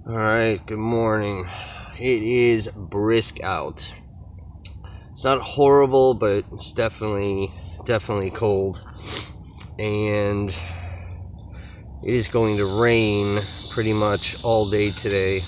All right, good morning. It is brisk out. It's not horrible, but it's definitely cold. And it is going to rain pretty much all day today.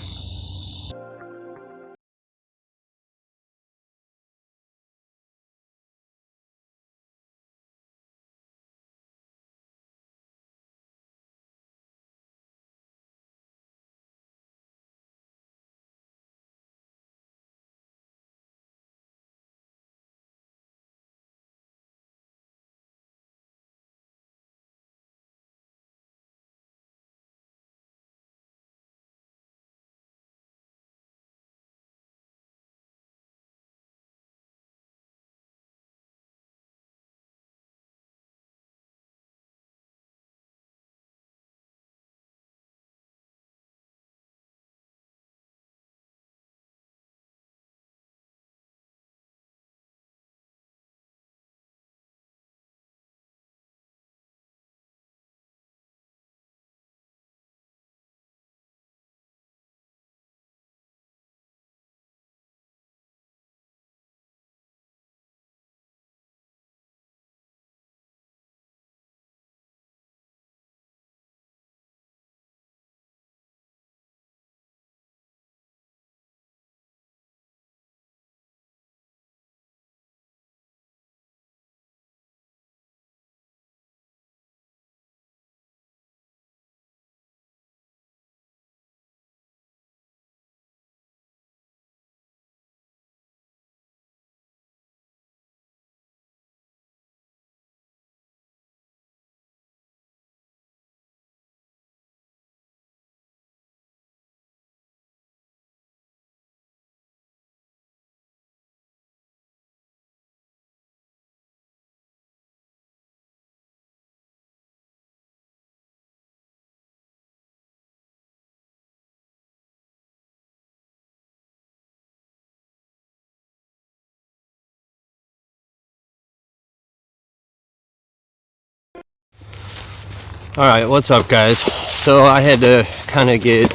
All right, what's up, guys? So I had to kind of get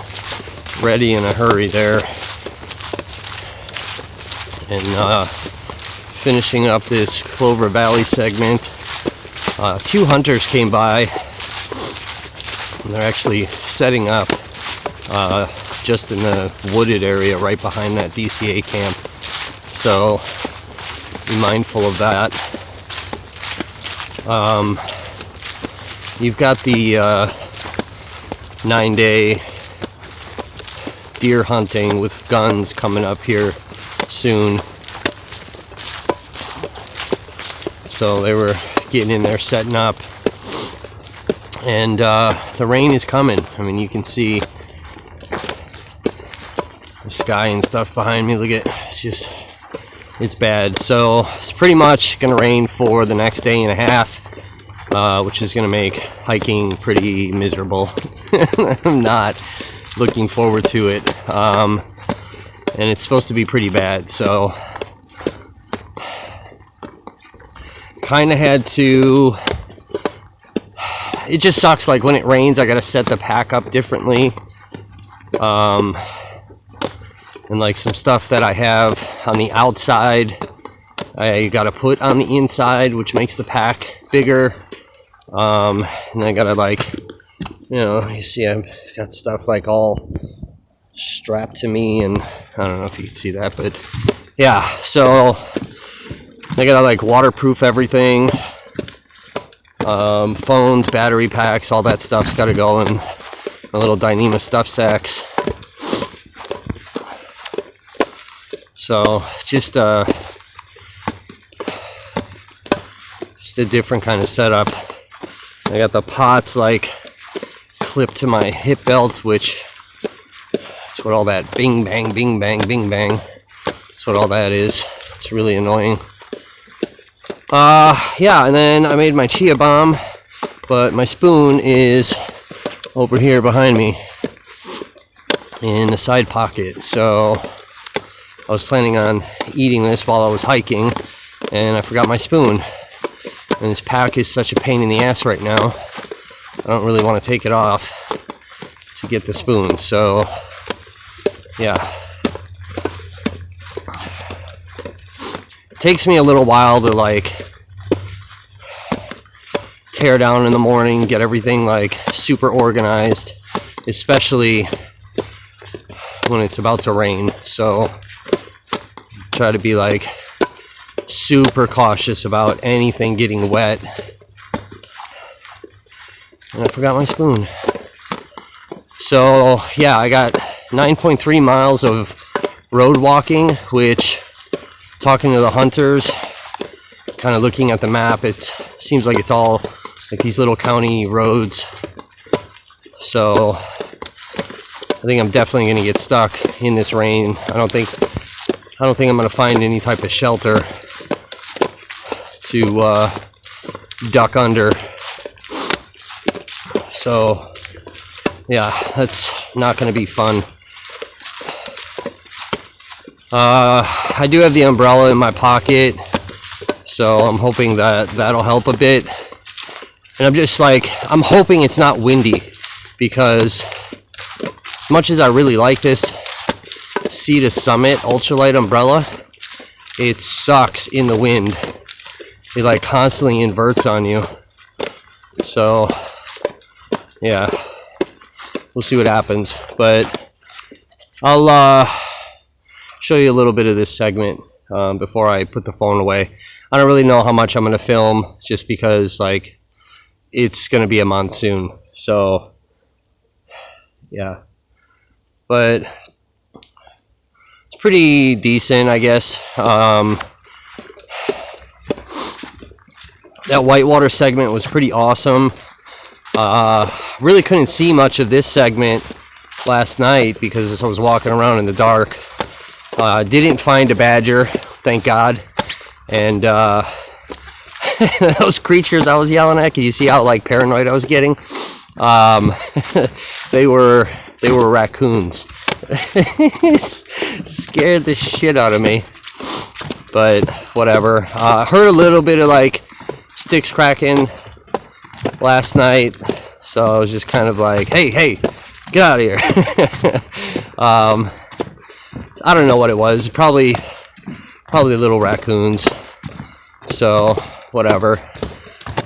ready in a hurry there, and finishing up this Clover Valley segment. Two hunters came by, and they're actually setting up just in the wooded area right behind that DCA camp. So be mindful of that. You've got the 9-day deer hunting with guns coming up here soon. So they were getting in there, setting up, and the rain is coming. I mean, you can see the sky and stuff behind me. Look at it's bad. So it's pretty much gonna rain for the next day and a half, which is gonna make hiking pretty miserable. I'm not looking forward to it, and it's supposed to be pretty bad. So kind of had to. It just sucks. Like when it rains, I gotta set the pack up differently. And like some stuff that I have on the outside, I gotta put on the inside, which makes the pack bigger. And I gotta, like, you see I've got stuff like all strapped to me, and I don't know if you can see that, but yeah, so I gotta like waterproof everything. Phones, battery packs, all that stuff's gotta go in my little Dyneema stuff sacks. So just a different kind of setup. I got the pots like clipped to my hip belt, which that's what all that bing bang, bing bang, bing bang. That's what all that is. It's really annoying. Yeah, and then I made my chia bomb, but my spoon is over here behind me in the side pocket. So I was planning on eating this while I was hiking, and I forgot my spoon. And this pack is such a pain in the ass right now. I don't really want to take it off to get the spoon. So yeah. It takes me a little while to like tear down in the morning, get everything like super organized, especially when it's about to rain. So try to be like super cautious about anything getting wet. And I forgot my spoon. So yeah, I got 9.3 miles of road walking, which, talking to the hunters, kind of looking at the map, it seems like it's all like these little county roads. So I think I'm definitely going to get stuck in this rain. I don't think I'm going to find any type of shelter to duck under. So yeah, that's not going to be fun. I do have the umbrella in my pocket, so I'm hoping that that'll help a bit. And I'm just like, I'm hoping it's not windy, because as much as I really like this Sea to Summit ultralight umbrella, it sucks in the wind. It like constantly inverts on you. So yeah, we'll see what happens. But I'll show you a little bit of this segment before I put the phone away. I don't really know how much I'm going to film, just because like it's going to be a monsoon. So yeah, but it's pretty decent, I guess. That whitewater segment was pretty awesome. Really couldn't see much of this segment last night because I was walking around in the dark. Didn't find a badger, thank God. And those creatures I was yelling at, can you see how like paranoid I was getting? They were raccoons. Scared the shit out of me. But whatever. Heard a little bit of like sticks cracking last night, so I was just kind of like, hey, get out of here. I don't know what it was. Probably little raccoons. So whatever.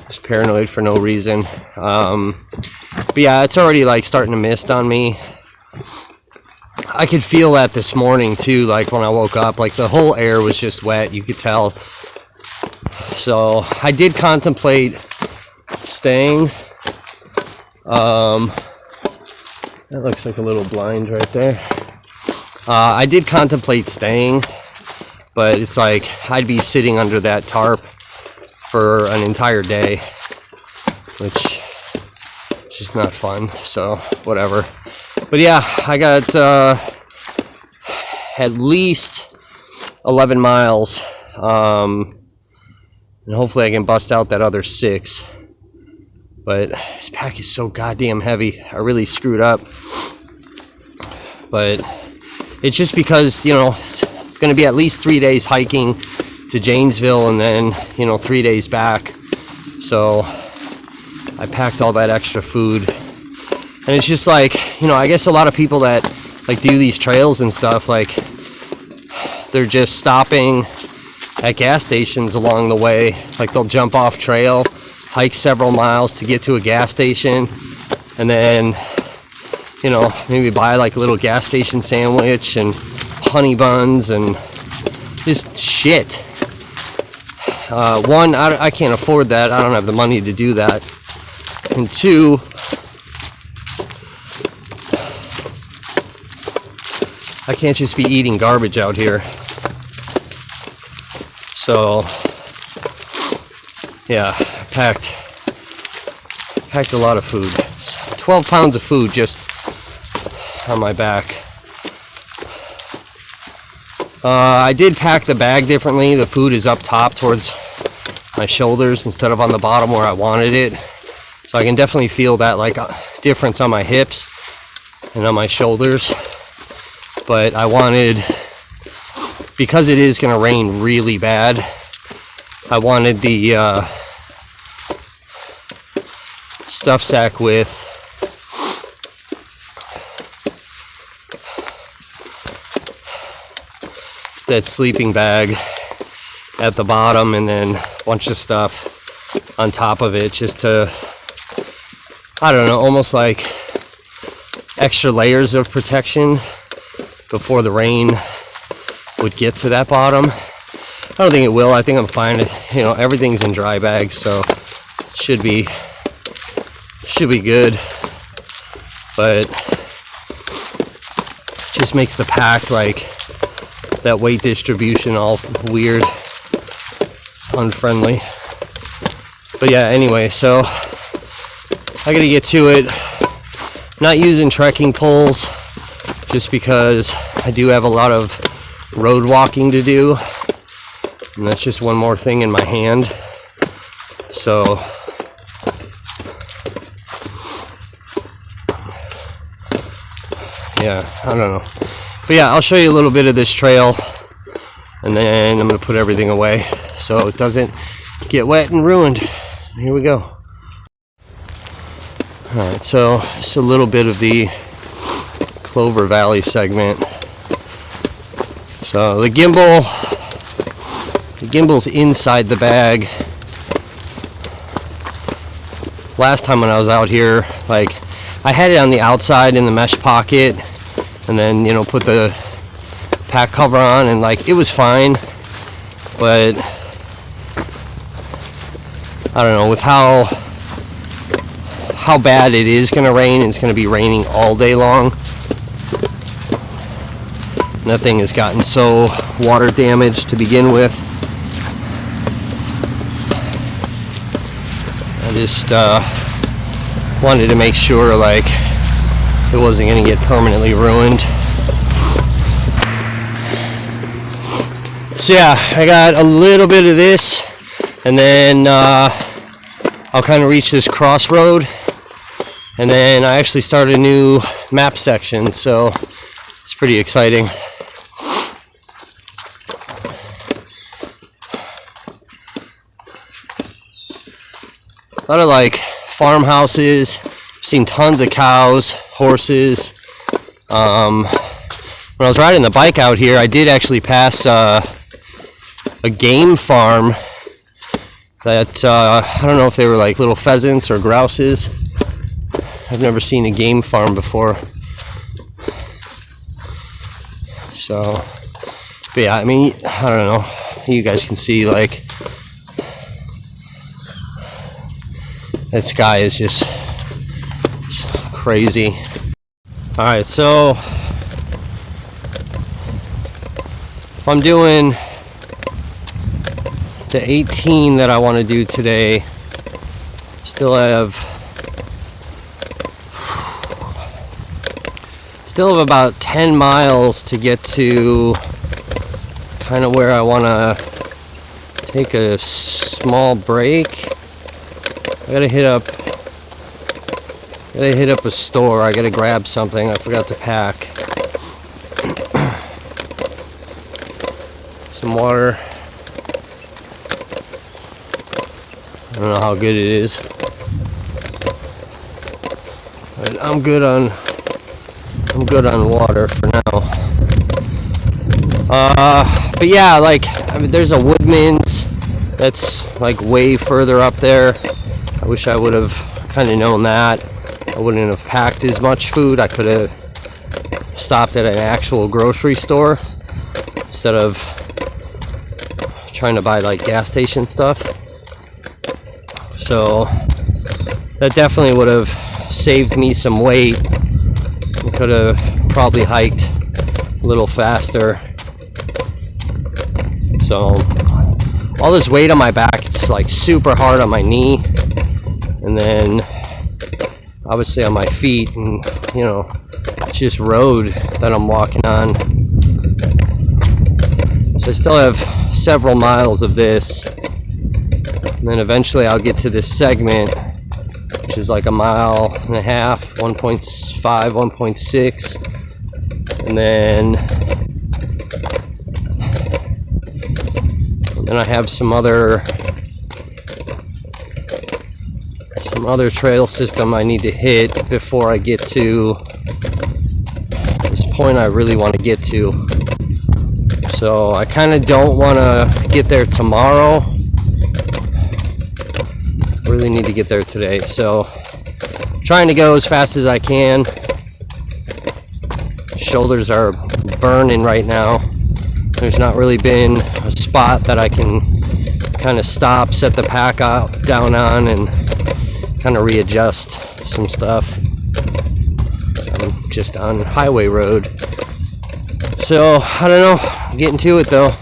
Just paranoid for no reason. But yeah, it's already like starting to mist on me. I could feel that this morning too, like when I woke up, like the whole air was just wet, you could tell. So I did contemplate staying. That looks like a little blind right there. I did contemplate staying, but it's like I'd be sitting under that tarp for an entire day, which is just not fun. So whatever. But yeah, I got at least 11 miles, and hopefully I can bust out that other 6. But this pack is so goddamn heavy. I really screwed up. But it's just because, you know, it's going to be at least 3 days hiking to Janesville, and then, you know, 3 days back. So I packed all that extra food. And it's just like, you know, I guess a lot of people that like do these trails and stuff, like they're just stopping at gas stations along the way. Like they'll jump off trail, hike several miles to get to a gas station, and then, you know, maybe buy like a little gas station sandwich and honey buns and just shit. One, I can't afford that. I don't have the money to do that. And 2, I can't just be eating garbage out here. So yeah, packed a lot of food. It's 12 pounds of food just on my back. I did pack the bag differently. The food is up top towards my shoulders instead of on the bottom where I wanted it. So I can definitely feel that like difference on my hips and on my shoulders. But I wanted, because it is going to rain really bad, I wanted the stuff sack that sleeping bag at the bottom, and then a bunch of stuff on top of it, just to, I don't know, almost like extra layers of protection before the rain would get to that bottom. I don't think it will. I think I'm fine. You know, everything's in dry bags, so it should be good. But it just makes the pack, like, that weight distribution all weird. It's unfriendly. But yeah, anyway, so I gotta get to it. Not using trekking poles just because I do have a lot of road walking to do, and that's just one more thing in my hand. So yeah, I don't know. But yeah, I'll show you a little bit of this trail, and then I'm gonna put everything away so it doesn't get wet and ruined. Here we go. Alright, so just a little bit of the Clover Valley segment. So the gimbal's inside the bag. Last time when I was out here, like, I had it on the outside in the mesh pocket, and then, you know, put the pack cover on, and like, it was fine. But I don't know, with how bad it is gonna rain. It's gonna be raining all day long. And that thing has gotten so water damaged to begin with. I just wanted to make sure, like, it wasn't gonna get permanently ruined. So yeah, I got a little bit of this, and then I'll kind of reach this crossroad, and then I actually start a new map section, so it's pretty exciting. A lot of like farmhouses. I've seen tons of cows, horses. When I was riding the bike out here, I did actually pass a game farm that I don't know if they were like little pheasants or grouses. I've never seen a game farm before. So, but yeah, I mean, I don't know. You guys can see, like, that sky is just crazy. All right, so if I'm doing the 18 that I want to do today, still have about 10 miles to get to kind of where I want to take a small break. I gotta hit up a store. I gotta grab something. I forgot to pack. Some water. I don't know how good it is, but I'm good on water for now. But yeah, like, I mean, there's a Woodman's that's like way further up there. I wish I would have kind of known that. I wouldn't have packed as much food. I could have stopped at an actual grocery store instead of trying to buy like gas station stuff. So that definitely would have saved me some weight. I could have probably hiked a little faster. So all this weight on my back, it's like super hard on my knee, and then obviously on my feet, and you know, it's just road that I'm walking on. So I still have several miles of this, and then eventually I'll get to this segment, which is like a mile and a half, 1.5, 1.6, and then I have some other trail system I need to hit before I get to this point I really want to get to. So I kind of don't want to get there tomorrow. Really need to get there today. So trying to go as fast as I can. Shoulders are burning right now. There's not really been a spot that I can kind of stop, set the pack out down on, and kind of readjust some stuff. So I'm just on highway road. So I don't know, getting to it though,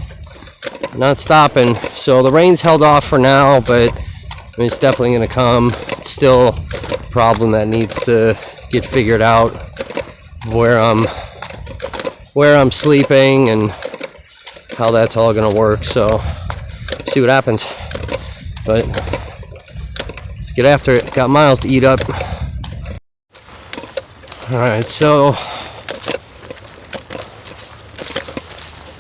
not stopping. So the rain's held off for now, but I mean, it's definitely going to come. It's still a problem that needs to get figured out, where I'm sleeping and how that's all going to work. So see what happens. But let's get after it. Got miles to eat up. All right, so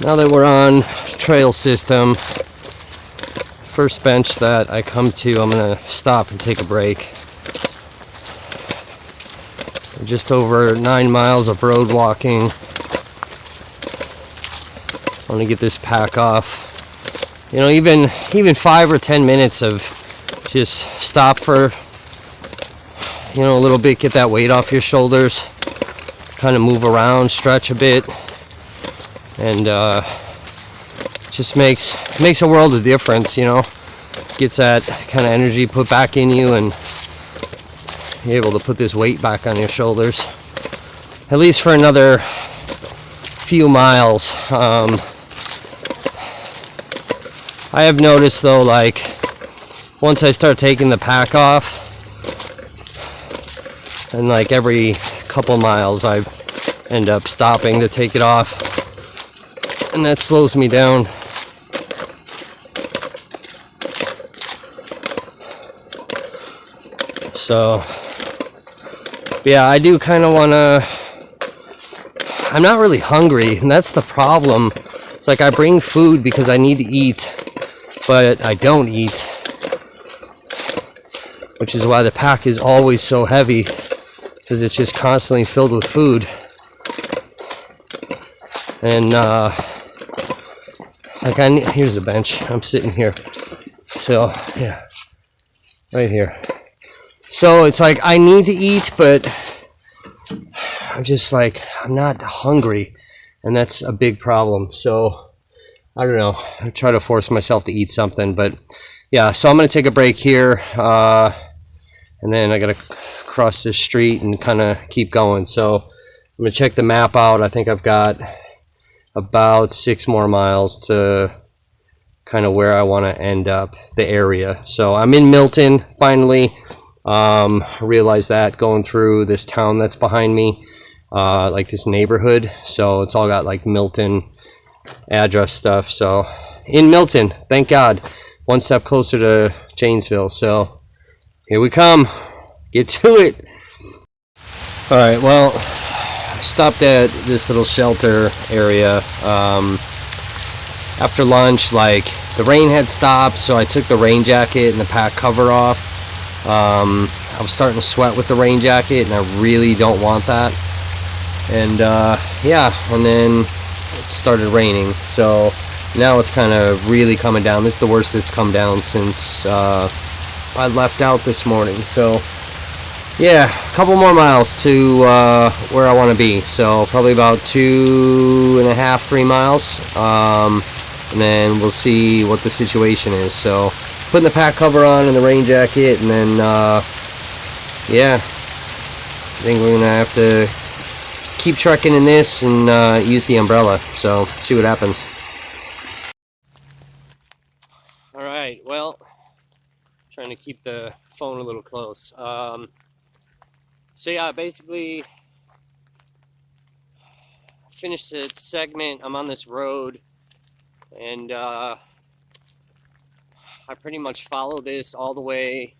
now that we're on trail system, first bench that I come to, I'm gonna stop and take a break. Just over 9 miles of road walking. I want to get this pack off. You know, even 5 or 10 minutes of just stop for, you know, a little bit, get that weight off your shoulders, kind of move around, stretch a bit, and just makes a world of difference, you know. Gets that kind of energy put back in you, and you're able to put this weight back on your shoulders, at least for another few miles. I have noticed though, like once I start taking the pack off, and like every couple miles I end up stopping to take it off, and that slows me down. So yeah, I do kind of want to, I'm not really hungry, and that's the problem. It's like I bring food because I need to eat, but I don't eat, which is why the pack is always so heavy, because it's just constantly filled with food. And like here's a bench, I'm sitting here, so yeah, right here. So it's like I need to eat, but I'm just like, I'm not hungry, and that's a big problem. So I don't know, I try to force myself to eat something, but yeah, so I'm gonna take a break here, and then I gotta cross this street and kind of keep going. So I'm gonna check the map out. I think I've got about 6 more miles to kind of where I want to end up, the area. So I'm in Milton finally. I realized that going through this town that's behind me, like this neighborhood, so it's all got like Milton address stuff. So in Milton, thank God, one step closer to Janesville. So here we come, get to it. All right, well, stopped at this little shelter area after lunch. Like the rain had stopped, so I took the rain jacket and the pack cover off. I was starting to sweat with the rain jacket, and I really don't want that. And yeah, and then it started raining, so now it's kind of really coming down. This is the worst it's come down since I left out this morning. So yeah, a couple more miles to where I want to be, so probably about 2.5, 3 miles, and then we'll see what the situation is. So putting the pack cover on and the rain jacket, and then yeah, I think we're gonna have to keep trekking in this and use the umbrella, so see what happens. All right, well, trying to keep the phone a little close. So yeah, basically finished the segment. I'm on this road, and I pretty much follow this all the way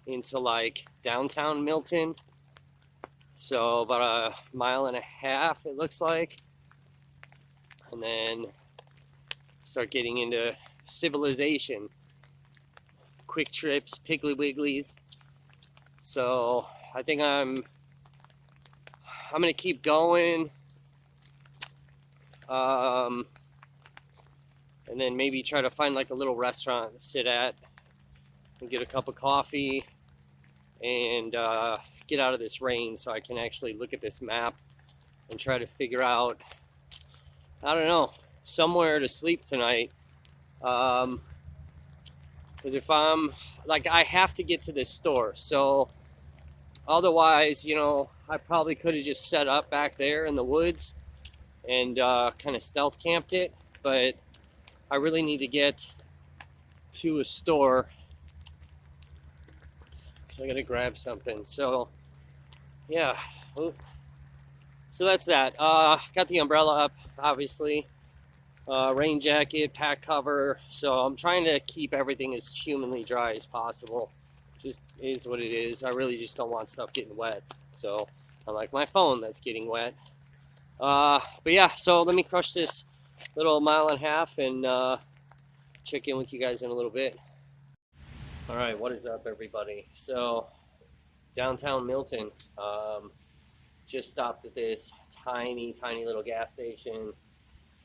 into like downtown Milton. So about 1.5 miles, it looks like, and then start getting into civilization, quick trips, Piggly Wigglies. So I think I'm gonna keep going. and then maybe try to find like a little restaurant to sit at and get a cup of coffee and get out of this rain so I can actually look at this map and try to figure out, I don't know, somewhere to sleep tonight. Because if I'm, like, I have to get to this store. So otherwise, you know, I probably could have just set up back there in the woods and kind of stealth camped it. But I really need to get to a store. So I got to grab something. So, yeah. So that's that. Got the umbrella up, obviously. Rain jacket, pack cover. So I'm trying to keep everything as humanly dry as possible. Just is what it is. I really just don't want stuff getting wet. So unlike my phone that's getting wet. But yeah, so let me crush this little mile and a half and check in with you guys in a little bit. All right, what is up, everybody? So downtown Milton. Just stopped at this tiny little gas station.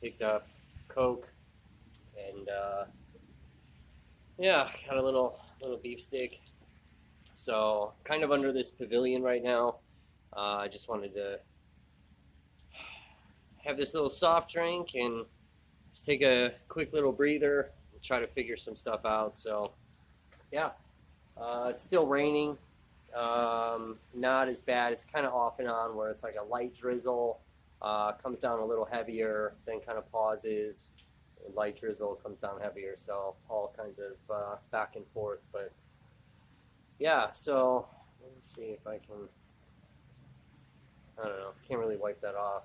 Picked up Coke and yeah, got a little beef stick. So kind of under this pavilion right now. I just wanted to have this little soft drink and just take a quick little breather and try to figure some stuff out. So yeah, it's still raining. Not as bad. It's kind of off and on where it's like a light drizzle, comes down a little heavier, then kind of pauses. Light drizzle comes down heavier, so all kinds of back and forth. But yeah, so let me see if I can. I don't know. Can't really wipe that off.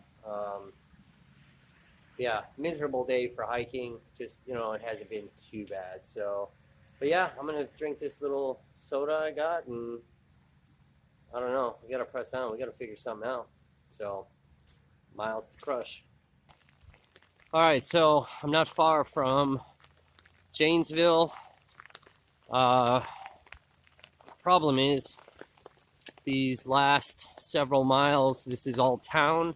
Yeah, miserable day for hiking. Just, you know, it hasn't been too bad. So, but yeah, I'm gonna drink this little soda I got, and I don't know. We gotta press on. We gotta figure something out. So, miles to crush. All right, so I'm not far from Janesville. Problem is, these last several miles, this is all town.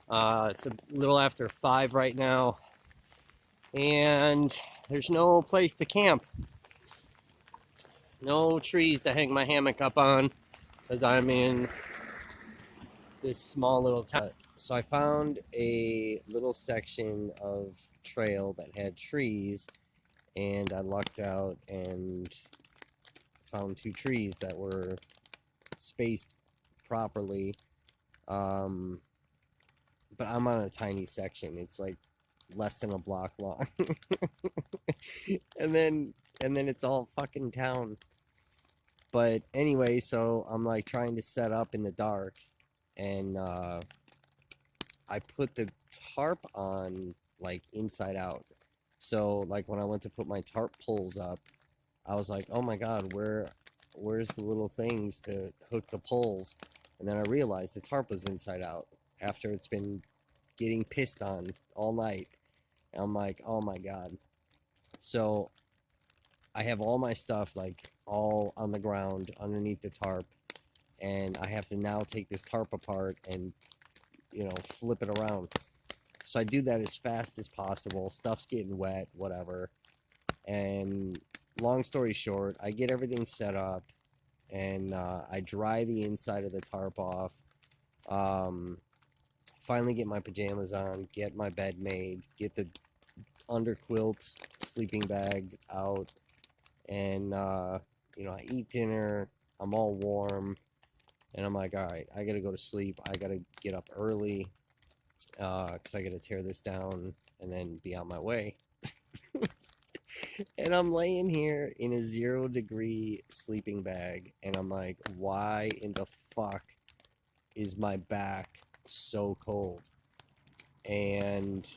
It's a little after 5 right now, and there's no place to camp. No trees to hang my hammock up on, because I'm in this small little town. So I found a little section of trail that had trees, and I lucked out and found 2 trees that were spaced properly. But I'm on a tiny section. It's like less than a block long. and then it's all fucking town. But anyway, so I'm like trying to set up in the dark, and I put the tarp on like inside out. So like when I went to put my tarp poles up, I was like, oh my god, where's the little things to hook the poles? And then I realized the tarp was inside out after it's been getting pissed on all night. And I'm like, oh my god. So I have all my stuff like all on the ground underneath the tarp, and I have to now take this tarp apart and, you know, flip it around. So I do that as fast as possible. Stuff's getting wet, whatever. And long story short, I get everything set up, and I dry the inside of the tarp off. Finally get my pajamas on, get my bed made, get the underquilt sleeping bag out, and you know, I eat dinner. I'm all warm, and I'm like, all right, I gotta go to sleep. I gotta get up early, because I gotta tear this down and then be on my way. And I'm laying here in a 0-degree sleeping bag, and I'm like, why in the fuck is my back so cold? And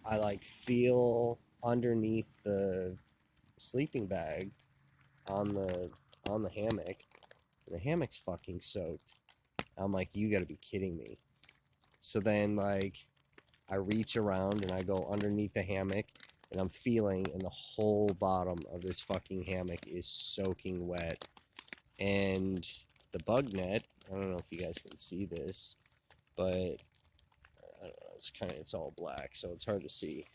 I like feel underneath the sleeping bag on the hammock, and the hammock's fucking soaked. I'm like, you gotta be kidding me. So then like I reach around and I go underneath the hammock, and I'm feeling, and the whole bottom of this fucking hammock is soaking wet. And the bug net, I don't know if you guys can see this, but I don't know, it's all black, so it's hard to see.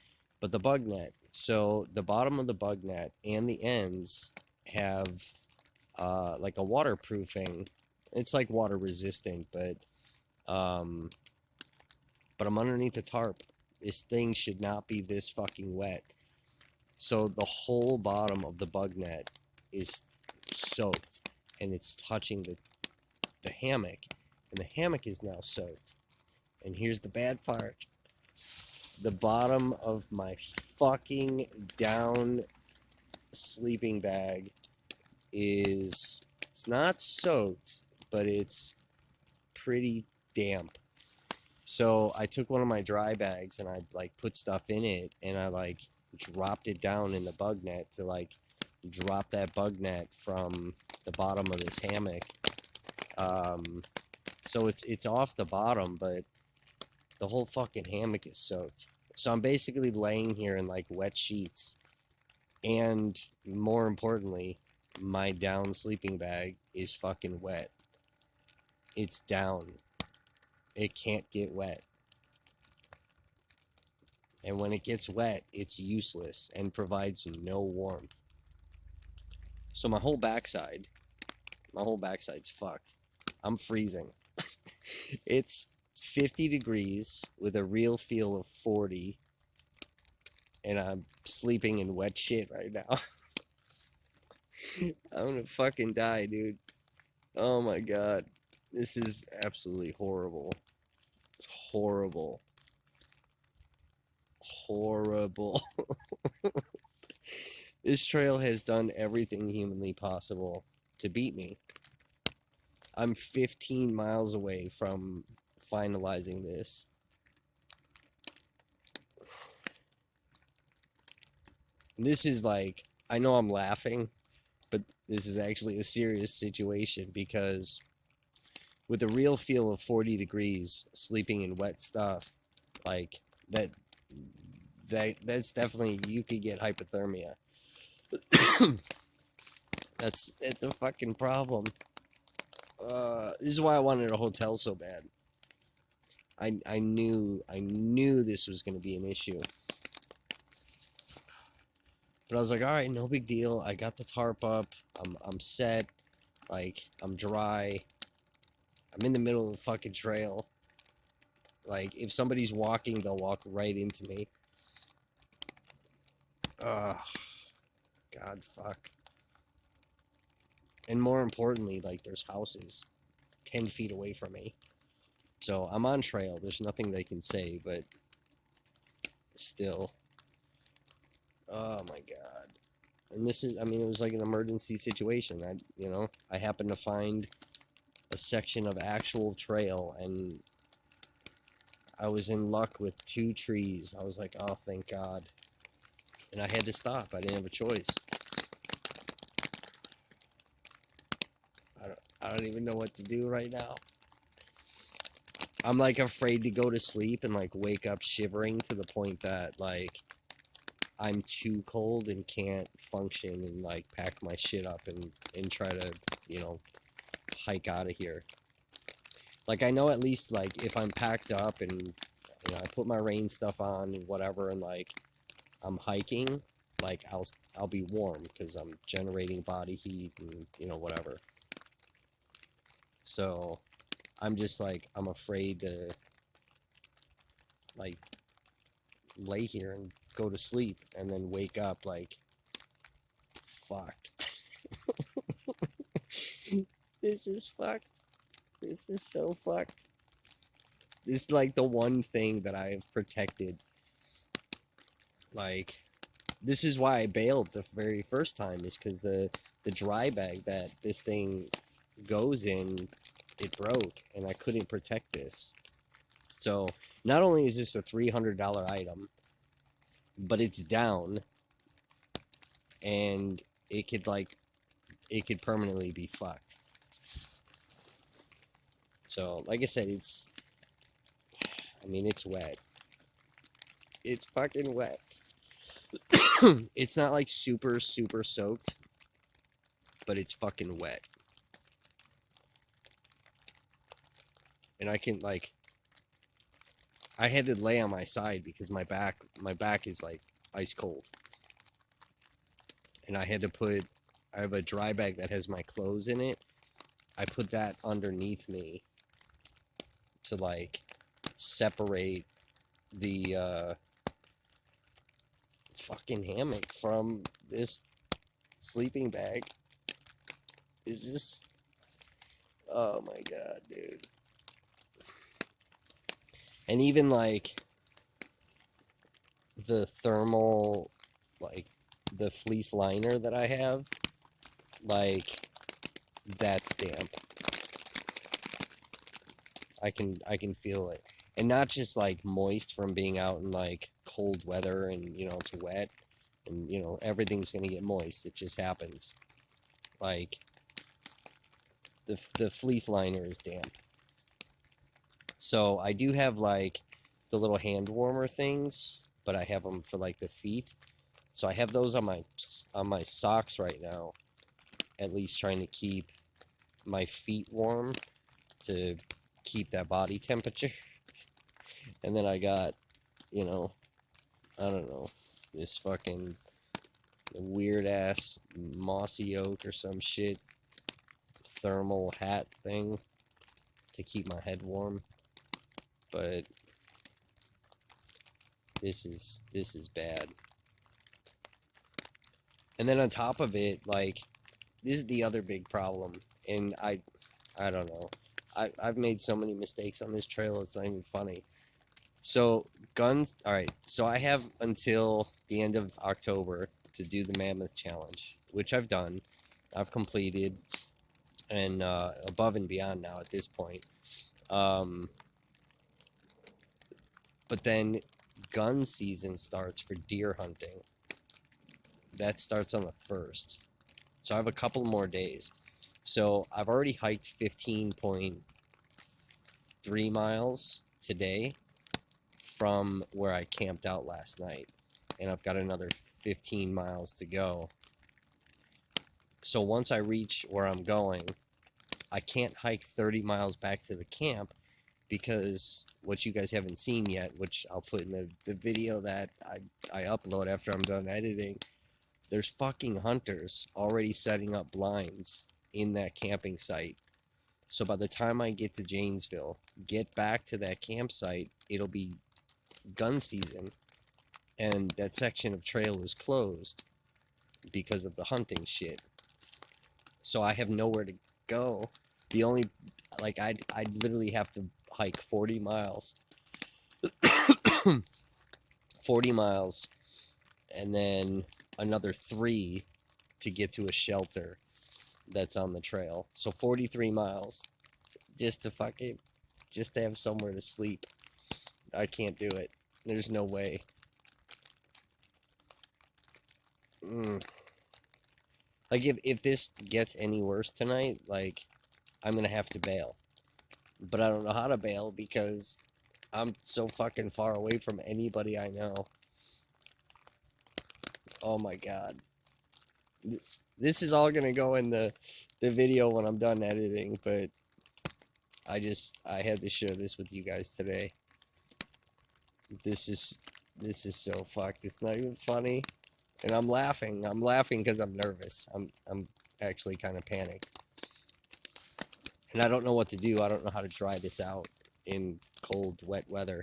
But the bug net, so the bottom of the bug net and the ends have like a waterproofing. It's like water resistant, but I'm underneath the tarp. This thing should not be this fucking wet. So the whole bottom of the bug net is soaked, and it's touching the hammock, and the hammock is now soaked. And here's the bad part. The bottom of my fucking down sleeping bag it's not soaked, but it's pretty damp. So I took one of my dry bags and I like put stuff in it, and I like dropped it down in the bug net to like drop that bug net from the bottom of this hammock. So it's off the bottom, but the whole fucking hammock is soaked. So I'm basically laying here in like wet sheets, and more importantly, my down sleeping bag is fucking wet. It's down. It can't get wet. And when it gets wet, it's useless and provides no warmth. So my whole backside's fucked. I'm freezing. It's 50 degrees with a real feel of 40, and I'm sleeping in wet shit right now. I'm gonna fucking die, dude. Oh my god. This is absolutely horrible. It's horrible. Horrible. This trail has done everything humanly possible to beat me. I'm 15 miles away from finalizing this. This is like, I know I'm laughing, but this is actually a serious situation, because with a real feel of 40 degrees, sleeping in wet stuff, like that's definitely, you could get hypothermia. It's a fucking problem. This is why I wanted a hotel so bad. I knew this was going to be an issue. But I was like, all right, no big deal. I got the tarp up. I'm set. Like, I'm dry. I'm in the middle of the fucking trail. Like, if somebody's walking, they'll walk right into me. Ugh. God, fuck. And more importantly, like, there's houses 10 feet away from me. So I'm on trail. There's nothing they can say, but still. Oh my god. And this is, I mean, it was like an emergency situation. I happened to find a section of actual trail, and I was in luck with 2 trees. I was like, oh, thank God. And I had to stop. I didn't have a choice. I don't even know what to do right now. I'm like afraid to go to sleep and like wake up shivering to the point that like I'm too cold and can't function and like pack my shit up and try to, hike out of here. Like, I know at least like if I'm packed up and I put my rain stuff on and whatever, and like I'm hiking, like I'll be warm because I'm generating body heat and whatever. So I'm just like, I'm afraid to like lay here and go to sleep and then wake up like fucked. This is fucked. This is so fucked. This is like the one thing that I've protected. Like, this is why I bailed the very first time, is because the dry bag that this thing goes in, it broke, and I couldn't protect this. So not only is this a $300 item, but it's down, and it could permanently be fucked. So like I said, it's wet. It's fucking wet. It's not like super soaked, but it's fucking wet. And I I had to lay on my side because my back is like ice cold. And I had to put, I have a dry bag that has my clothes in it. I put that underneath me to like separate the fucking hammock from this sleeping bag. Is this, oh my god, dude. And even like the thermal, like the fleece liner that I have, like that's damp. I can feel it. And not just like moist from being out in like cold weather and you know it's wet and you know everything's gonna get moist. It just happens. Like the fleece liner is damp. So I do have like the little hand warmer things, but I have them for like the feet. So I have those on my socks right now, at least trying to keep my feet warm to keep that body temperature. And then I got, you know, I don't know, this fucking weird ass mossy oak or some shit thermal hat thing to keep my head warm. But this is bad. And then on top of it, like this is the other big problem. And I don't know. I've made so many mistakes on this trail, it's not even funny. So guns, all right. So I have until the end of October to do the Mammoth Challenge, which I've done. I've completed, and above and beyond now at this point. But then gun season starts for deer hunting. That starts on the 1st. So I have a couple more days. So I've already hiked 15.3 miles today from where I camped out last night. And I've got another 15 miles to go. So once I reach where I'm going, I can't hike 30 miles back to the camp because what you guys haven't seen yet, which I'll put in the video that I upload after I'm done editing, there's fucking hunters already setting up blinds in that camping site. So by the time I get to Janesville, get back to that campsite, it'll be gun season. And that section of trail is closed because of the hunting shit. So I have nowhere to go. The only, like, I'd literally have to hike 40 miles. 40 miles. And then another 3 to get to a shelter that's on the trail. So 43 miles just to have somewhere to sleep. I can't do it. There's no way. Like if this gets any worse tonight, like I'm gonna have to bail. But I don't know how to bail because I'm so fucking far away from anybody I know. Oh my god. This is all gonna go in the video when I'm done editing, but I had to share this with you guys today. This is so fucked. It's not even funny. And I'm laughing. I'm laughing because I'm nervous. I'm actually kind of panicked. And I don't know what to do. I don't know how to dry this out in cold, wet weather.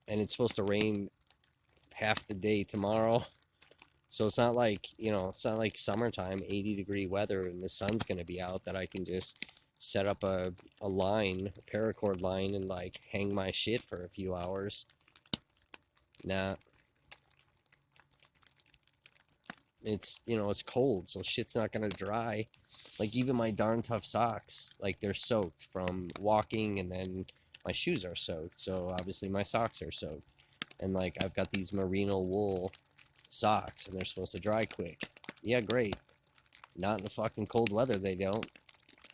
And it's supposed to rain half the day tomorrow. So it's not like, you know, it's not like summertime, 80-degree weather, and the sun's going to be out that I can just set up a line, a paracord line, and like hang my shit for a few hours. Nah. It's, you know, it's cold, so shit's not going to dry. Like, even my darn tough socks, like, they're soaked from walking, and then my shoes are soaked, so obviously my socks are soaked. And, like, I've got these merino wool socks, and they're supposed to dry quick. Yeah, great. Not in the fucking cold weather, they don't.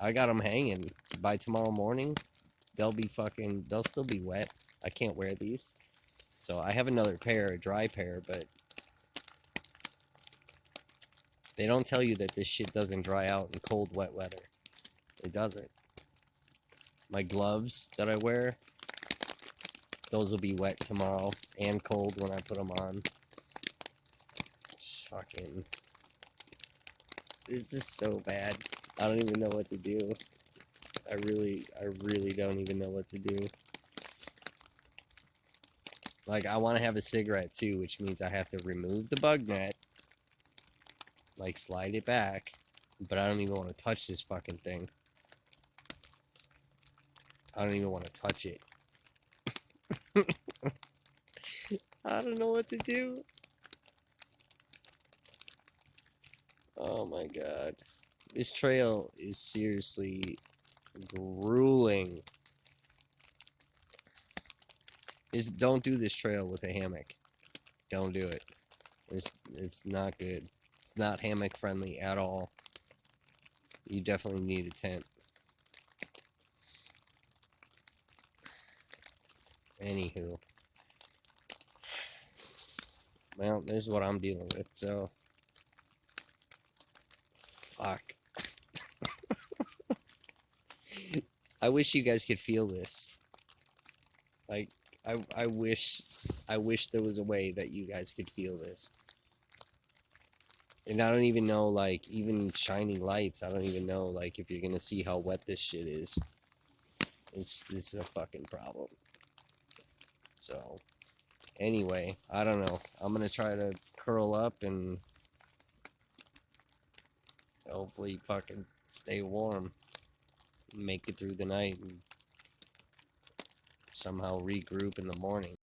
I got them hanging. By tomorrow morning, they'll still be wet. I can't wear these. So I have another pair, a dry pair, but they don't tell you that this shit doesn't dry out in cold, wet weather. It doesn't. My gloves that I wear, Those will be wet tomorrow and cold when I put them on. Fucking. This is so bad. I don't even know what to do. I really don't even know what to do. Like, I want to have a cigarette too, which means I have to remove the bug net. Like, slide it back. But I don't even want to touch this fucking thing. I don't even want to touch it. I don't know what to do. Oh my god. This trail is seriously grueling. Don't do this trail with a hammock. Don't do it. It's not good. It's not hammock friendly at all. You definitely need a tent. Anywho. Well, this is what I'm dealing with, so. Fuck. I wish you guys could feel this. Like, I wish there was a way that you guys could feel this. And I don't even know, like, even shining lights, I don't even know, like, if you're gonna see how wet this shit is. This is a fucking problem. So, anyway, I don't know. I'm gonna try to curl up and hopefully fucking stay warm. Make it through the night and somehow regroup in the morning.